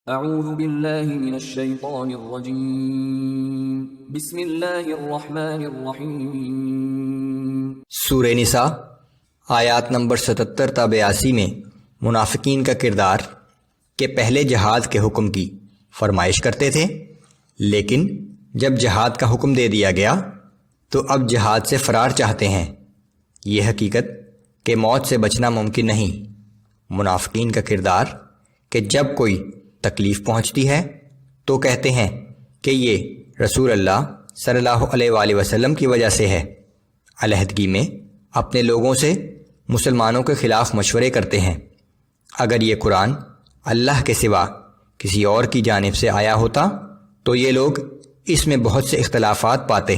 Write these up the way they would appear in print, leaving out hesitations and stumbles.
اعوذ باللہ من الشیطان الرجیم بسم اللہ الرحمن الرحیم۔ سورہ نساء آیات نمبر 77 تا 82 میں منافقین کا کردار کہ پہلے جہاد کے حکم کی فرمائش کرتے تھے، لیکن جب جہاد کا حکم دے دیا گیا تو اب جہاد سے فرار چاہتے ہیں۔ یہ حقیقت کہ موت سے بچنا ممکن نہیں۔ منافقین کا کردار کہ جب کوئی تکلیف پہنچتی ہے تو کہتے ہیں کہ یہ رسول اللہ صلی اللہ علیہ وآلہ وسلم کی وجہ سے ہے۔ علیحدگی میں اپنے لوگوں سے مسلمانوں کے خلاف مشورے کرتے ہیں۔ اگر یہ قرآن اللہ کے سوا کسی اور کی جانب سے آیا ہوتا تو یہ لوگ اس میں بہت سے اختلافات پاتے۔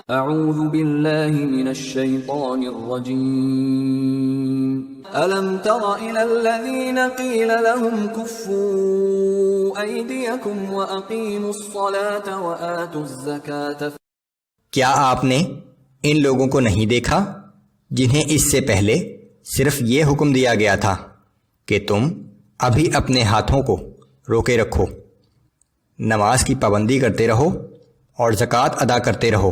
اعوذ باللہ من الشیطان الرجیم۔ الم تر الى الذین قیل لهم کفوا ایدیکم واقیموا الصلاة وآتوا الزکاة۔ کیا آپ نے ان لوگوں کو نہیں دیکھا جنہیں اس سے پہلے صرف یہ حکم دیا گیا تھا کہ تم ابھی اپنے ہاتھوں کو روکے رکھو، نماز کی پابندی کرتے رہو اور زکوٰۃ ادا کرتے رہو۔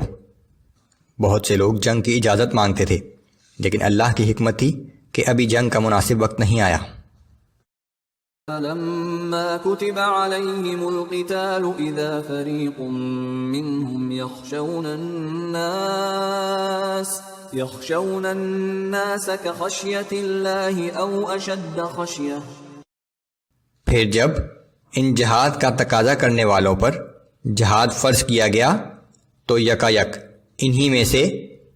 بہت سے لوگ جنگ کی اجازت مانگتے تھے، لیکن اللہ کی حکمت تھی کہ ابھی جنگ کا مناسب وقت نہیں آیا۔ فَلَمَّا كُتِبَ عَلَيْهِمُ الْقِتَالُ إِذَا فَرِيقٌ مِّنْهُمْ يَخْشَوْنَ النَّاسَ كَخَشْيَةِ اللَّهِ أَوْ أَشَدَّ خَشْيَةً۔ پھر جب ان جہاد کا تقاضا کرنے والوں پر جہاد فرض کیا گیا تو یکایک انہی میں سے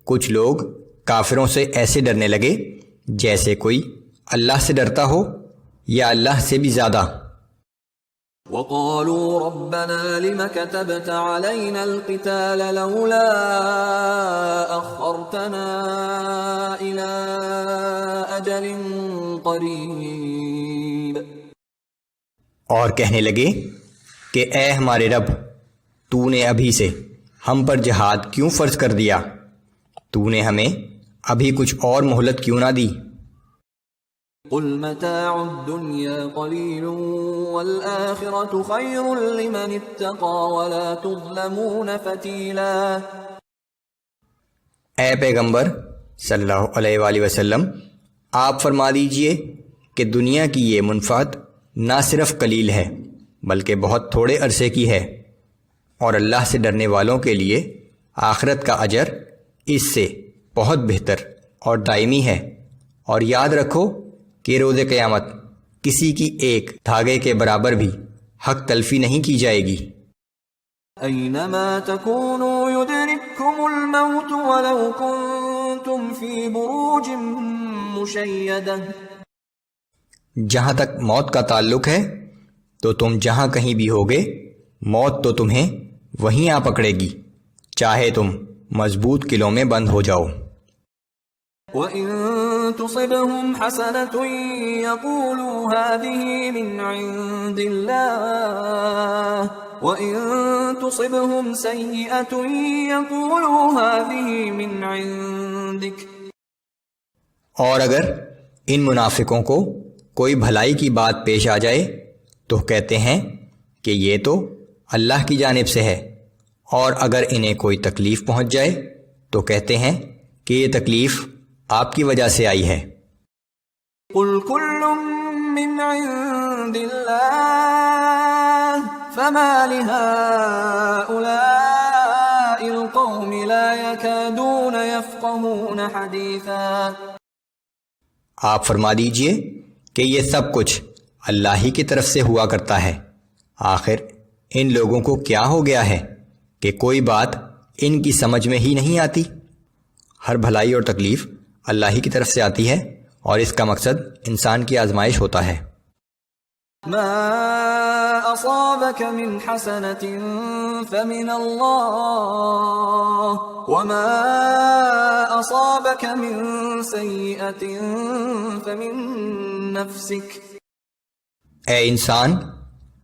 کچھ لوگ کافروں سے ایسے ڈرنے لگے جیسے کوئی اللہ سے ڈرتا ہو یا اللہ سے بھی زیادہ۔ وَقَالُوا رَبَّنَا لِمَ كَتَبْتَ عَلَيْنَا الْقِتَالَ لَوْلَا أَخَّرْتَنَا إِلَىٰ أَجَلٍ قَرِيبٍ۔ اور کہنے لگے کہ اے ہمارے رب، تو نے ابھی سے ہم پر جہاد کیوں فرض کر دیا؟ تو نے ہمیں ابھی کچھ اور مہلت کیوں نہ دی؟ قُلْ مَتَاعُ الدُّنْيَا قَلِيلٌ وَالْآخِرَةُ خَيْرٌ لِمَنِ اتَّقَىٰ وَلَا تُظْلَمُونَ فَتِيلًا۔ اے پیغمبر صلی اللہ علیہ وآلہ وسلم، آپ فرما دیجئے کہ دنیا کی یہ منفعت نہ صرف قلیل ہے بلکہ بہت تھوڑے عرصے کی ہے، اور اللہ سے ڈرنے والوں کے لیے آخرت کا اجر اس سے بہت بہتر اور دائمی ہے۔ اور یاد رکھو کہ روز قیامت کسی کی ایک دھاگے کے برابر بھی حق تلفی نہیں کی جائے گی۔ اینما تکونوا یدرککم الموت ولو کنتم فی بروج مشیدہ۔ جہاں تک موت کا تعلق ہے تو تم جہاں کہیں بھی ہوگے، موت تو تمہیں وہیں آ پکڑے گی، چاہے تم مضبوط قلعوں میں بند ہو جاؤ۔ وَإِن تُصِبْهُمْ حَسَنَةٌ يَقُولُوا هَٰذِهِ مِنْ عِندِ اللَّهِ وَإِن تُصِبْهُمْ سَيِّئَةٌ يَقُولُوا هَٰذِهِ مِنْ عِندِكَ۔ اور اگر ان منافقوں کو کوئی بھلائی کی بات پیش آ جائے تو کہتے ہیں کہ یہ تو اللہ کی جانب سے ہے، اور اگر انہیں کوئی تکلیف پہنچ جائے تو کہتے ہیں کہ یہ تکلیف آپ کی وجہ سے آئی ہے۔ قُلْ كُلٌّ مِّنْ عِندِ اللَّهِ فَمَا لِهَٰؤُلَاءِ الْقَوْمِ لَا يَكَادُونَ يَفْقَهُونَ حَدِيثًا۔ آپ فرما دیجئے کہ یہ سب کچھ اللہ ہی کی طرف سے ہوا کرتا ہے، آخر ان لوگوں کو کیا ہو گیا ہے کہ کوئی بات ان کی سمجھ میں ہی نہیں آتی؟ ہر بھلائی اور تکلیف اللہ ہی کی طرف سے آتی ہے، اور اس کا مقصد انسان کی آزمائش ہوتا ہے۔ ما اصابك من حسنة فمن الله وما اصابك من سيئة فمن نفسك۔ اے انسان،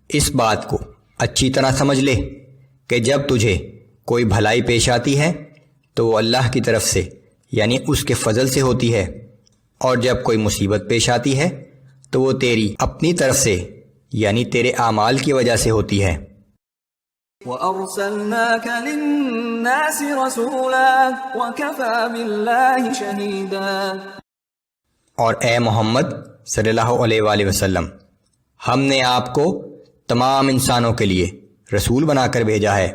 اس بات کو اچھی طرح سمجھ لے کہ جب تجھے کوئی بھلائی پیش آتی ہے تو وہ اللہ کی طرف سے یعنی اس کے فضل سے ہوتی ہے، اور جب کوئی مصیبت پیش آتی ہے تو وہ تیری اپنی طرف سے یعنی تیرے اعمال کی وجہ سے ہوتی ہے۔ وَأَرْسَلْنَاكَ لِلنَّاسِ رَسُولًا وَكَفَى بِاللَّهِ شَهِيدًا۔ اور اے محمد صلی اللہ علیہ وآلہ وسلم، ہم نے آپ کو تمام انسانوں کے لیے رسول بنا کر بھیجا ہے،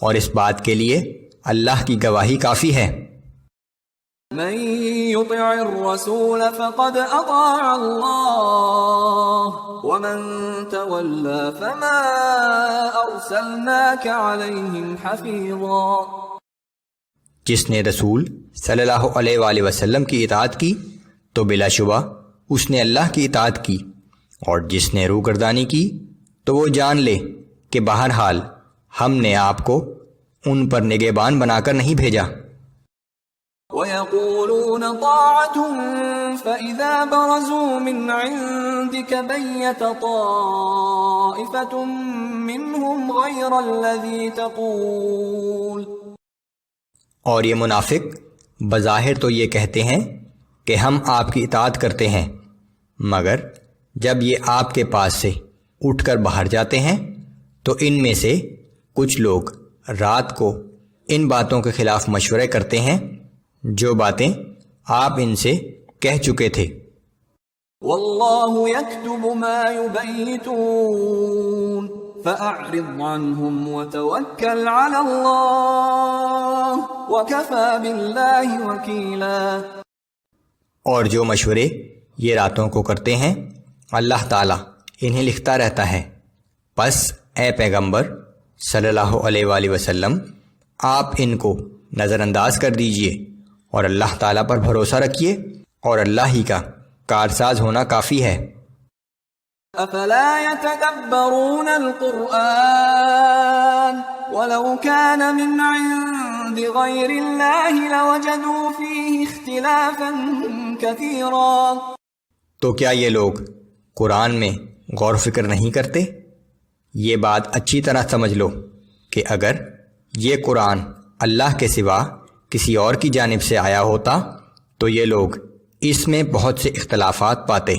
اور اس بات کے لیے اللہ کی گواہی کافی ہے۔ من يطع الرسول فقد اطاع الله ومن تولى فما ارسلناك عليهم حفيظا۔ جس نے رسول صلی اللہ علیہ وآلہ وسلم کی اطاعت کی تو بلا شبہ اس نے اللہ کی اطاعت کی، اور جس نے روگردانی کی تو وہ جان لے کہ بہرحال ہم نے آپ کو ان پر نگہبان بنا کر نہیں بھیجا۔ وَيَقُولُونَ طَاعَةٌ فَإِذَا بَرَزُوا مِنْ عِنْدِكَ بَيَّتَ طَائِفَةٌ مِّنْهُمْ غَيْرَ الَّذِي تَقُولُ۔ اور یہ منافق بظاہر تو یہ کہتے ہیں کہ ہم آپ کی اطاعت کرتے ہیں، مگر جب یہ آپ کے پاس سے اٹھ کر باہر جاتے ہیں تو ان میں سے کچھ لوگ رات کو ان باتوں کے خلاف مشورے کرتے ہیں جو باتیں آپ ان سے کہہ چکے تھے۔ واللہ یکتب ما یبیتون فأعرض عنہم وتوکل علی اللہ وکفی باللہ وکیلا۔ اور جو مشورے یہ راتوں کو کرتے ہیں اللہ تعالیٰ انہیں لکھتا رہتا ہے، پس اے پیغمبر صلی اللہ علیہ وآلہ وسلم آپ ان کو نظر انداز کر دیجئے اور اللہ تعالیٰ پر بھروسہ رکھیے، اور اللہ ہی کا کارساز ہونا کافی ہے۔ افلا يتدبرون القرآن ولو كان من عند غير الله لوجدوا فيه اختلافا كثيرا۔ تو کیا یہ لوگ قرآن میں غور و فکر نہیں کرتے؟ یہ بات اچھی طرح سمجھ لو کہ اگر یہ قرآن اللہ کے سوا کسی اور کی جانب سے آیا ہوتا تو یہ لوگ اس میں بہت سے اختلافات پاتے۔